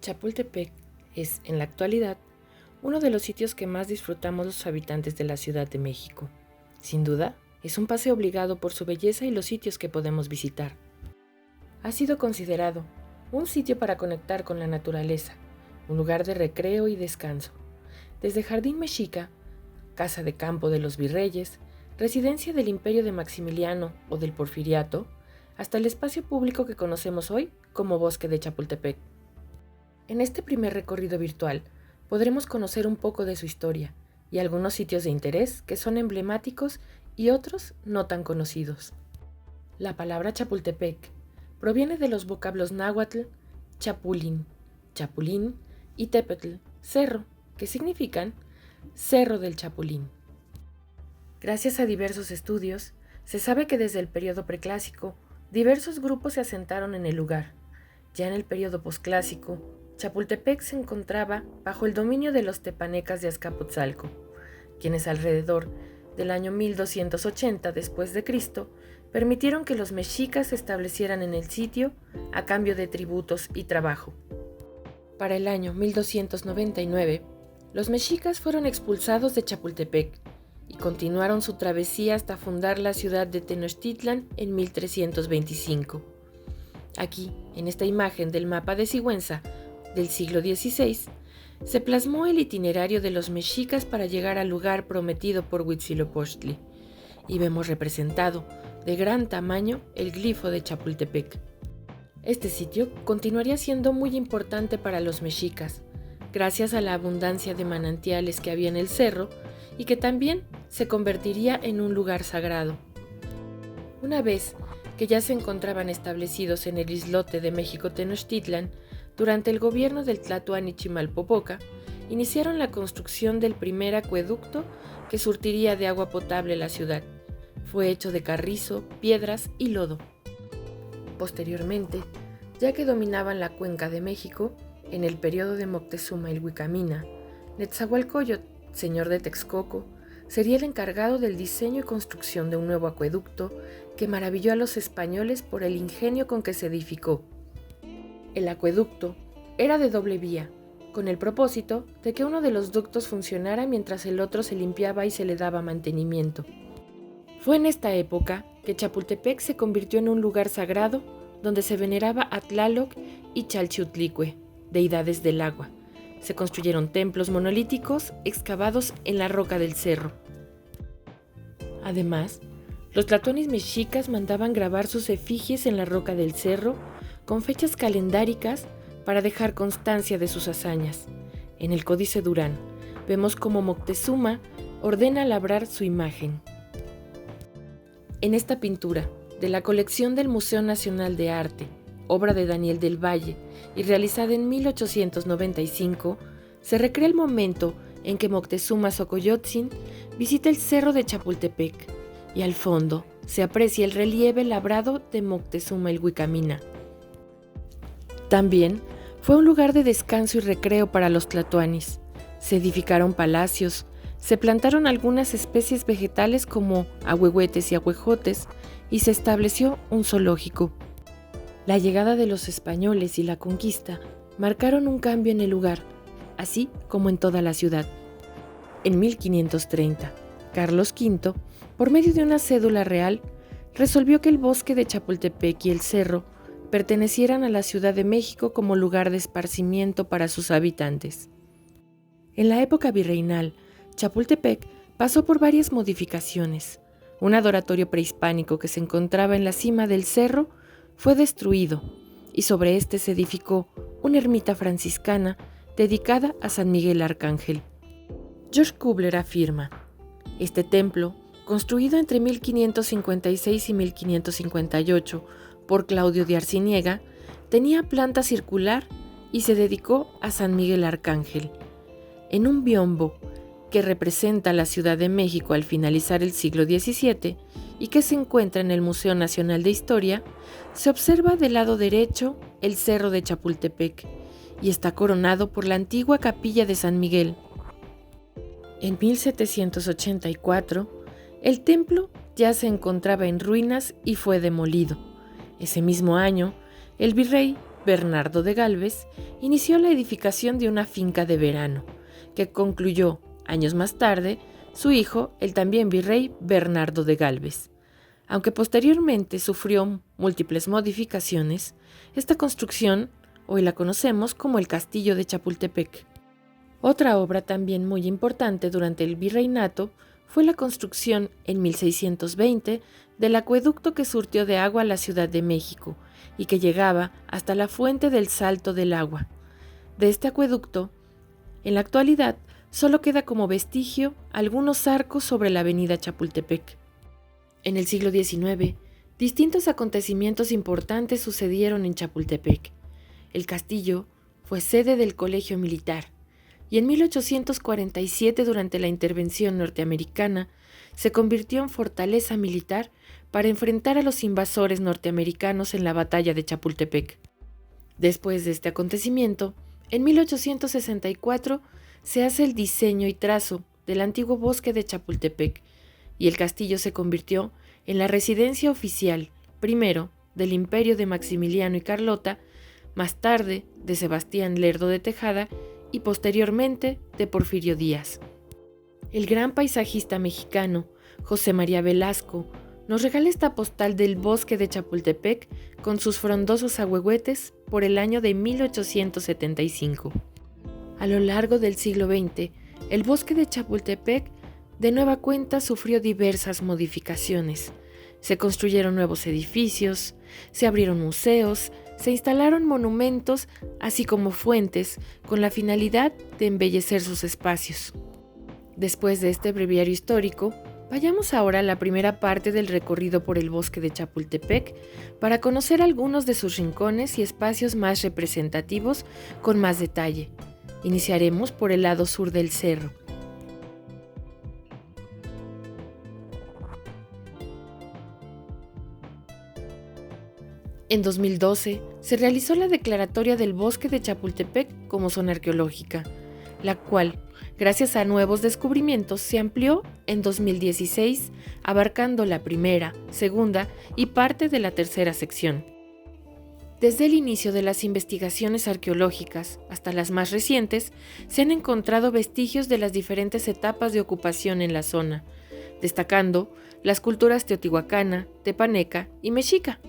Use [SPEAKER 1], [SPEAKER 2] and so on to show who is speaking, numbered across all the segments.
[SPEAKER 1] Chapultepec es, en la actualidad, uno de los sitios que más disfrutamos los habitantes de la Ciudad de México. Sin duda, es un paseo obligado por su belleza y los sitios que podemos visitar. Ha sido considerado un sitio para conectar con la naturaleza, un lugar de recreo y descanso. Desde Jardín Mexica, casa de campo de los virreyes, residencia del Imperio de Maximiliano o del Porfiriato, hasta el espacio público que conocemos hoy como Bosque de Chapultepec. En este primer recorrido virtual podremos conocer un poco de su historia y algunos sitios de interés que son emblemáticos y otros no tan conocidos. La palabra Chapultepec proviene de los vocablos náhuatl, chapulín, chapulín y tepetl, cerro, que significan Cerro del Chapulín. Gracias a diversos estudios, se sabe que desde el periodo preclásico, diversos grupos se asentaron en el lugar. Ya en el periodo posclásico, Chapultepec se encontraba bajo el dominio de los tepanecas de Azcapotzalco, quienes alrededor del año 1280 después de Cristo permitieron que los mexicas se establecieran en el sitio a cambio de tributos y trabajo. Para el año 1299, los mexicas fueron expulsados de Chapultepec y continuaron su travesía hasta fundar la ciudad de Tenochtitlan en 1325. Aquí, en esta imagen del mapa de Sigüenza del siglo XVI, se plasmó el itinerario de los mexicas para llegar al lugar prometido por Huitzilopochtli, y vemos representado de gran tamaño el glifo de Chapultepec. Este sitio continuaría siendo muy importante para los mexicas, gracias a la abundancia de manantiales que había en el cerro y que también se convertiría en un lugar sagrado. Una vez que ya se encontraban establecidos en el islote de México Tenochtitlan, durante el gobierno del Tlatoani Chimalpopoca, iniciaron la construcción del primer acueducto que surtiría de agua potable la ciudad. Fue hecho de carrizo, piedras y lodo. Posteriormente, ya que dominaban la cuenca de México, en el periodo de Moctezuma el Huicamina, Netzahualcóyotl, señor de Texcoco, sería el encargado del diseño y construcción de un nuevo acueducto que maravilló a los españoles por el ingenio con que se edificó. El acueducto era de doble vía, con el propósito de que uno de los ductos funcionara mientras el otro se limpiaba y se le daba mantenimiento. Fue en esta época que Chapultepec se convirtió en un lugar sagrado donde se veneraba a Tlaloc y Chalchiutlicue, deidades del agua. Se construyeron templos monolíticos excavados en la roca del cerro. Además, los tlatoanis mexicas mandaban grabar sus efigies en la roca del cerro con fechas calendáricas para dejar constancia de sus hazañas. En el Códice Durán vemos cómo Moctezuma ordena labrar su imagen. En esta pintura, de la colección del Museo Nacional de Arte, obra de Daniel del Valle y realizada en 1895, se recrea el momento en que Moctezuma Xocoyotzin visita el cerro de Chapultepec y al fondo se aprecia el relieve labrado de Moctezuma el Huicamina. También fue un lugar de descanso y recreo para los tlatoanis. Se edificaron palacios, se plantaron algunas especies vegetales como ahuehuetes y ahuejotes y se estableció un zoológico. La llegada de los españoles y la conquista marcaron un cambio en el lugar, así como en toda la ciudad. En 1530, Carlos V, por medio de una cédula real, resolvió que el bosque de Chapultepec y el cerro pertenecieran a la Ciudad de México como lugar de esparcimiento para sus habitantes. En la época virreinal, Chapultepec pasó por varias modificaciones. Un adoratorio prehispánico que se encontraba en la cima del cerro fue destruido y sobre este se edificó una ermita franciscana dedicada a San Miguel Arcángel. George Kubler afirma: este templo, construido entre 1556 y 1558 por Claudio de Arciniega, tenía planta circular y se dedicó a San Miguel Arcángel. En un biombo que representa la Ciudad de México al finalizar el siglo XVII y que se encuentra en el Museo Nacional de Historia, se observa del lado derecho el Cerro de Chapultepec y está coronado por la antigua capilla de San Miguel. En 1784, el templo ya se encontraba en ruinas y fue demolido. Ese mismo año, el virrey Bernardo de Galvez inició la edificación de una finca de verano, que concluyó, años más tarde, su hijo, el también virrey Bernardo de Galvez. Aunque posteriormente sufrió múltiples modificaciones, esta construcción hoy la conocemos como el Castillo de Chapultepec. Otra obra también muy importante durante el virreinato fue la construcción en 1620 del acueducto que surtió de agua a la Ciudad de México y que llegaba hasta la fuente del Salto del Agua. De este acueducto, en la actualidad, solo queda como vestigio algunos arcos sobre la avenida Chapultepec. En el siglo XIX, distintos acontecimientos importantes sucedieron en Chapultepec. El castillo fue sede del Colegio Militar, y en 1847, durante la intervención norteamericana, se convirtió en fortaleza militar para enfrentar a los invasores norteamericanos en la batalla de Chapultepec. Después de este acontecimiento, en 1864 se hace el diseño y trazo del antiguo bosque de Chapultepec, y el castillo se convirtió en la residencia oficial, primero, del imperio de Maximiliano y Carlota, más tarde de Sebastián Lerdo de Tejada y posteriormente de Porfirio Díaz. El gran paisajista mexicano, José María Velasco, nos regala esta postal del bosque de Chapultepec con sus frondosos ahuehuetes por el año de 1875. A lo largo del siglo XX, el bosque de Chapultepec de nueva cuenta sufrió diversas modificaciones. Se construyeron nuevos edificios, se abrieron museos, se instalaron monumentos, así como fuentes, con la finalidad de embellecer sus espacios. Después de este breviario histórico, vayamos ahora a la primera parte del recorrido por el bosque de Chapultepec para conocer algunos de sus rincones y espacios más representativos con más detalle. Iniciaremos por el lado sur del cerro. En 2012 se realizó la declaratoria del bosque de Chapultepec como zona arqueológica, la cual, gracias a nuevos descubrimientos, se amplió en 2016, abarcando la primera, segunda y parte de la tercera sección. Desde el inicio de las investigaciones arqueológicas hasta las más recientes, se han encontrado vestigios de las diferentes etapas de ocupación en la zona, destacando las culturas teotihuacana, tepaneca y mexica.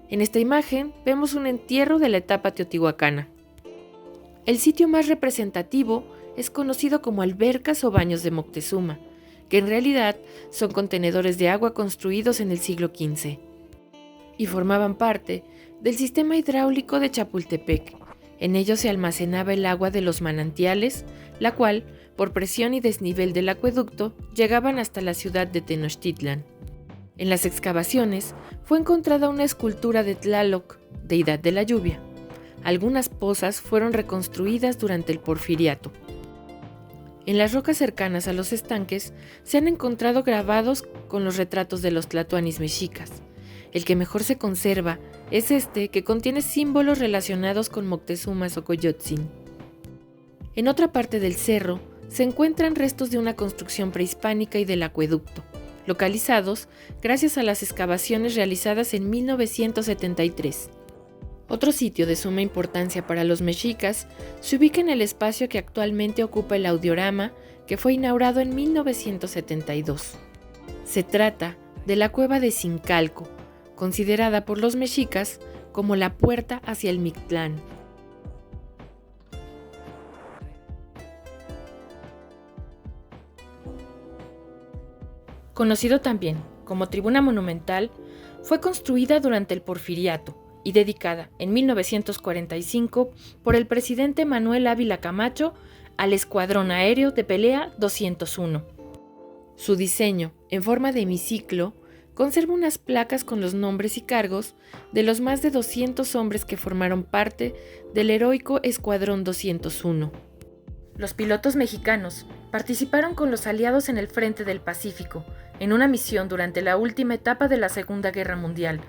[SPEAKER 1] En esta imagen vemos un entierro de la etapa teotihuacana. El sitio más representativo es conocido como albercas o baños de Moctezuma, que en realidad son contenedores de agua construidos en el siglo XV, y formaban parte del sistema hidráulico de Chapultepec. En ellos se almacenaba el agua de los manantiales, la cual, por presión y desnivel del acueducto, llegaban hasta la ciudad de Tenochtitlan. En las excavaciones fue encontrada una escultura de Tlaloc, deidad de la lluvia. Algunas pozas fueron reconstruidas durante el Porfiriato. En las rocas cercanas a los estanques se han encontrado grabados con los retratos de los tlatoanis mexicas. El que mejor se conserva es este, que contiene símbolos relacionados con Moctezuma Xocoyotzin. En otra parte del cerro se encuentran restos de una construcción prehispánica y del acueducto, localizados gracias a las excavaciones realizadas en 1973. Otro sitio de suma importancia para los mexicas se ubica en el espacio que actualmente ocupa el Audiorama, que fue inaugurado en 1972. Se trata de la cueva de Zincalco, considerada por los mexicas como la puerta hacia el Mictlán. Conocido también como Tribuna Monumental, fue construida durante el Porfiriato y dedicada en 1945 por el presidente Manuel Ávila Camacho al Escuadrón Aéreo de Pelea 201. Su diseño, en forma de hemiciclo, conserva unas placas con los nombres y cargos de los más de 200 hombres que formaron parte del heroico Escuadrón 201. Los pilotos mexicanos participaron con los aliados en el Frente del Pacífico, en una misión durante la última etapa de la Segunda Guerra Mundial,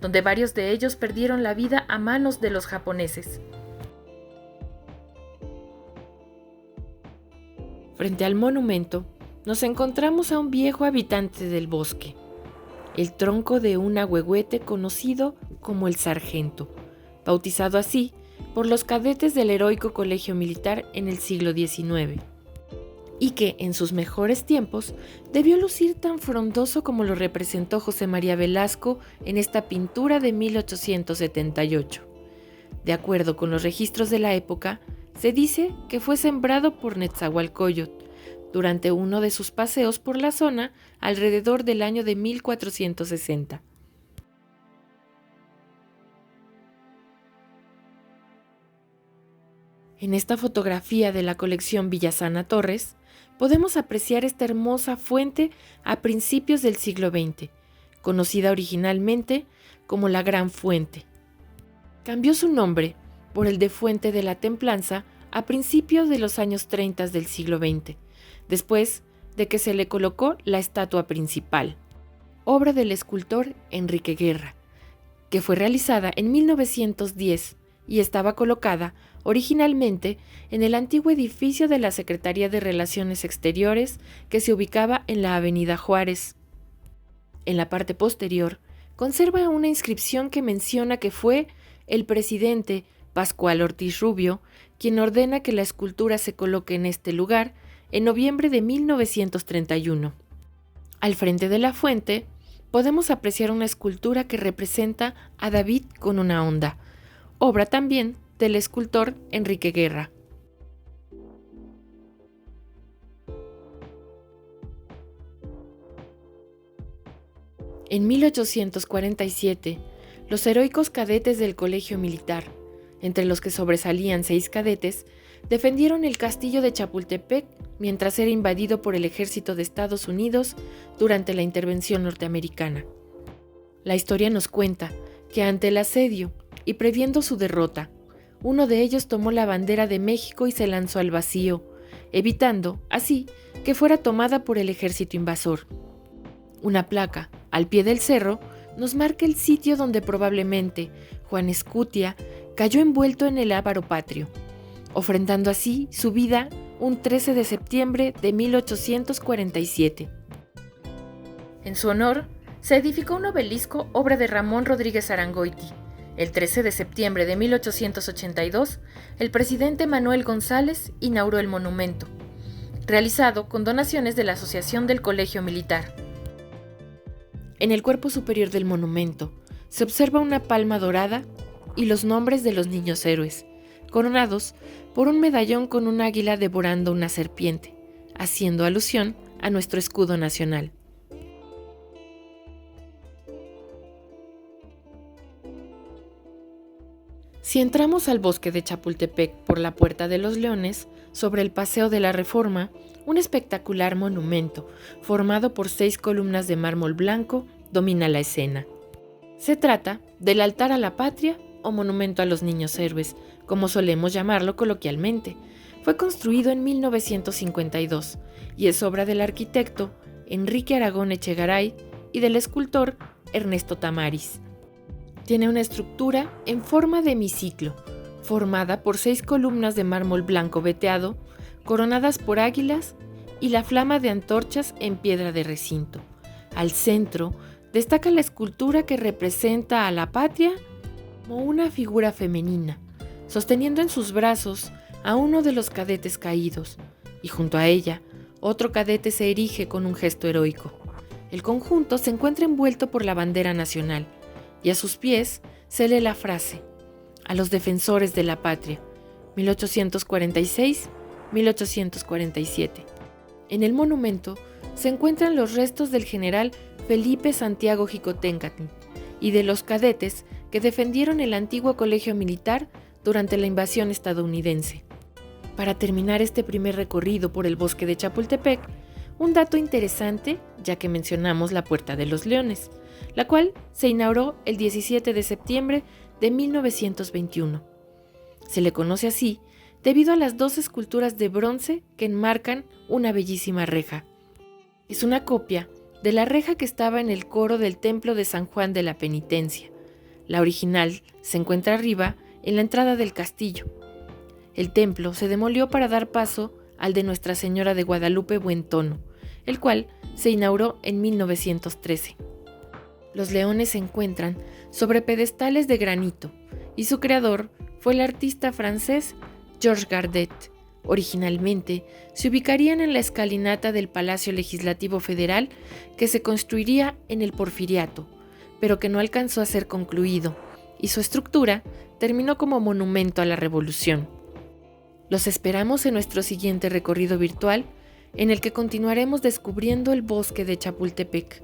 [SPEAKER 1] donde varios de ellos perdieron la vida a manos de los japoneses. Frente al monumento, nos encontramos a un viejo habitante del bosque, el tronco de un ahuehuete conocido como el Sargento, bautizado así por los cadetes del heroico colegio militar en el siglo XIX, y que en sus mejores tiempos debió lucir tan frondoso como lo representó José María Velasco en esta pintura de 1878. De acuerdo con los registros de la época, se dice que fue sembrado por Netzahualcóyotl durante uno de sus paseos por la zona alrededor del año de 1460. En esta fotografía de la colección Villasana Torres, podemos apreciar esta hermosa fuente a principios del siglo XX, conocida originalmente como la Gran Fuente. Cambió su nombre por el de Fuente de la Templanza a principios de los años 30 del siglo XX, después de que se le colocó la estatua principal, obra del escultor Enrique Guerra, que fue realizada en 1910 y estaba colocada originalmente en el antiguo edificio de la Secretaría de Relaciones Exteriores que se ubicaba en la Avenida Juárez. En la parte posterior conserva una inscripción que menciona que fue el presidente Pascual Ortiz Rubio quien ordena que la escultura se coloque en este lugar en noviembre de 1931. Al frente de la fuente podemos apreciar una escultura que representa a David con una honda, obra también del escultor Enrique Guerra. En 1847, los heroicos cadetes del Colegio Militar, entre los que sobresalían 6 cadetes, defendieron el castillo de Chapultepec mientras era invadido por el ejército de Estados Unidos durante la intervención norteamericana. La historia nos cuenta que ante el asedio y previendo su derrota, uno de ellos tomó la bandera de México y se lanzó al vacío, evitando, así, que fuera tomada por el ejército invasor. Una placa, al pie del cerro, nos marca el sitio donde probablemente Juan Escutia cayó envuelto en el ávaro patrio, ofrendando así su vida un 13 de septiembre de 1847. En su honor, se edificó un obelisco obra de Ramón Rodríguez Arangoiti. El 13 de septiembre de 1882, el presidente Manuel González inauguró el monumento, realizado con donaciones de la Asociación del Colegio Militar. En el cuerpo superior del monumento se observa una palma dorada y los nombres de los niños héroes, coronados por un medallón con un águila devorando una serpiente, haciendo alusión a nuestro escudo nacional. Si entramos al bosque de Chapultepec por la Puerta de los Leones, sobre el Paseo de la Reforma, un espectacular monumento, formado por 6 columnas de mármol blanco, domina la escena. Se trata del altar a la patria o monumento a los niños héroes, como solemos llamarlo coloquialmente. Fue construido en 1952 y es obra del arquitecto Enrique Aragón Echegaray y del escultor Ernesto Tamariz. Tiene una estructura en forma de hemiciclo, formada por 6 columnas de mármol blanco veteado, coronadas por águilas y la flama de antorchas en piedra de recinto. Al centro destaca la escultura que representa a la patria como una figura femenina, sosteniendo en sus brazos a uno de los cadetes caídos, y junto a ella, otro cadete se erige con un gesto heroico. El conjunto se encuentra envuelto por la bandera nacional, y a sus pies se lee la frase: a los defensores de la patria, 1846-1847. En el monumento se encuentran los restos del general Felipe Santiago Jicoténcatl y de los cadetes que defendieron el antiguo colegio militar durante la invasión estadounidense. Para terminar este primer recorrido por el bosque de Chapultepec, un dato interesante, ya que mencionamos la Puerta de los Leones, la cual se inauguró el 17 de septiembre de 1921. Se le conoce así debido a las 2 esculturas de bronce que enmarcan una bellísima reja. Es una copia de la reja que estaba en el coro del templo de San Juan de la Penitencia. La original se encuentra arriba en la entrada del castillo. El templo se demolió para dar paso al de Nuestra Señora de Guadalupe Buentono, el cual se inauguró en 1913. Los leones se encuentran sobre pedestales de granito y su creador fue el artista francés Georges Gardet. Originalmente se ubicarían en la escalinata del Palacio Legislativo Federal que se construiría en el Porfiriato, pero que no alcanzó a ser concluido, y su estructura terminó como monumento a la Revolución. Los esperamos en nuestro siguiente recorrido virtual, en el que continuaremos descubriendo el bosque de Chapultepec.